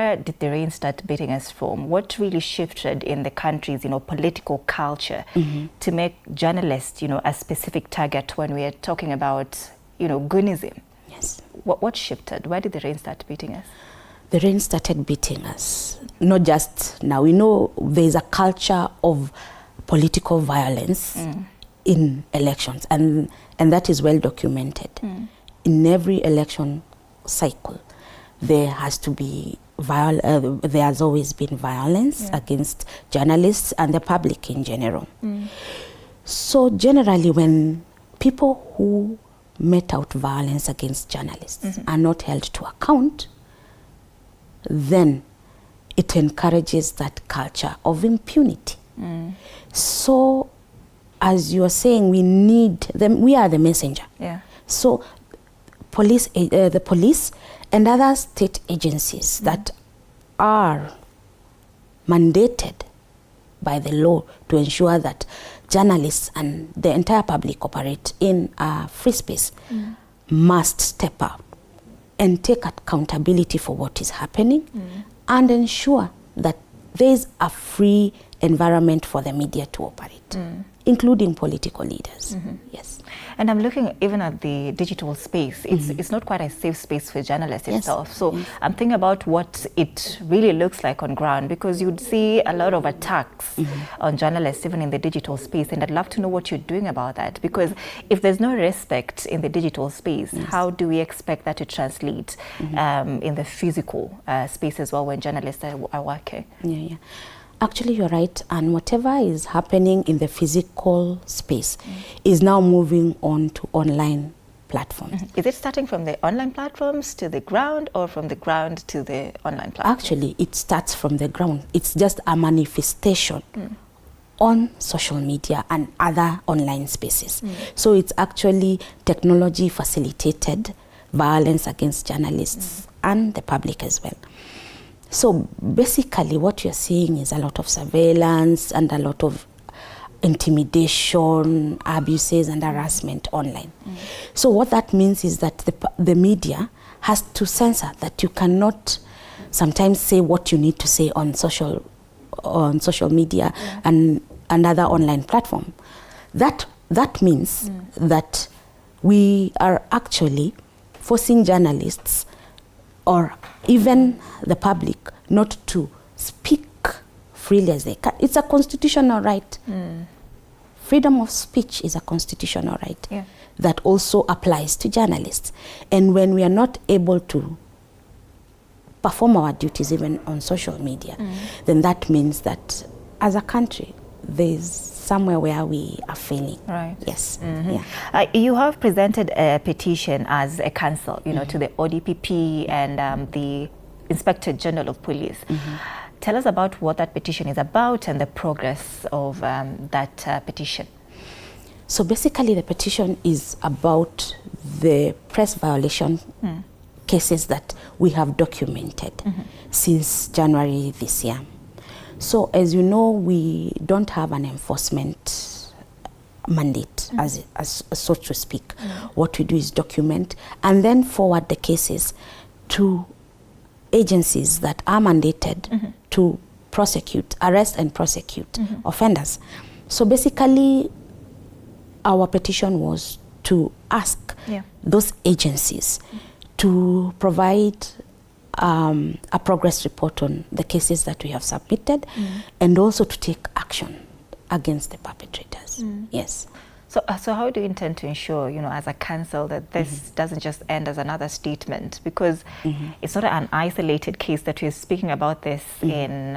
where did the rain start beating us from? What really shifted in the country's, political culture to make journalists, a specific target when we are talking about, goonism? Yes. What shifted? Where did the rain start beating us? The rain started beating us, not just now. We know there's a culture of political violence in elections, and that is well documented. In every election cycle, there has to be there has always been violence against journalists and the public in general. So generally, when people who met out violence against journalists are not held to account, then it encourages that culture of impunity. So, as you are saying, we need them. We are the messenger. Yeah. So, the police and other state agencies that are mandated by the law to ensure that journalists and the entire public operate in a free space must step up and take accountability for what is happening and ensure that there is a free environment for the media to operate, including political leaders. Yes. And I'm looking even at the digital space. It's not quite a safe space for journalists itself. So I'm thinking about what it really looks like on ground, because you'd see a lot of attacks on journalists even in the digital space, and I'd love to know what you're doing about that, because if there's no respect in the digital space, how do we expect that to translate in the physical space as well when journalists are working? Actually, you're right, and whatever is happening in the physical space is now moving on to online platforms. Is it starting from the online platforms to the ground, or from the ground to the online platforms? Actually, it starts from the ground. It's just a manifestation on social media and other online spaces. So it's actually technology facilitated violence against journalists and the public as well. So basically what you're seeing is a lot of surveillance and a lot of intimidation, abuses and harassment online. So what that means is that the media has to censor that you cannot sometimes say what you need to say on social media and another online platform. That means that we are actually forcing journalists or even the public not to speak freely as they can. It's a constitutional right. Freedom of speech is a constitutional right that also applies to journalists. And when we are not able to perform our duties even on social media, then that means that as a country, there's somewhere where we are failing. Right. Yes. You have presented a petition as a council, to the ODPP and the Inspector General of Police. Tell us about what that petition is about and the progress of that petition. So basically the petition is about the press violation cases that we have documented since January this year. So as you know, we don't have an enforcement mandate, as so to speak. What we do is document and then forward the cases to agencies that are mandated to prosecute, arrest and prosecute offenders. So basically, our petition was to ask those agencies to provide a progress report on the cases that we have submitted and also to take action against the perpetrators. Yes. So how do you intend to ensure, as a council, that this doesn't just end as another statement? Because it's not an isolated case that we're speaking about this in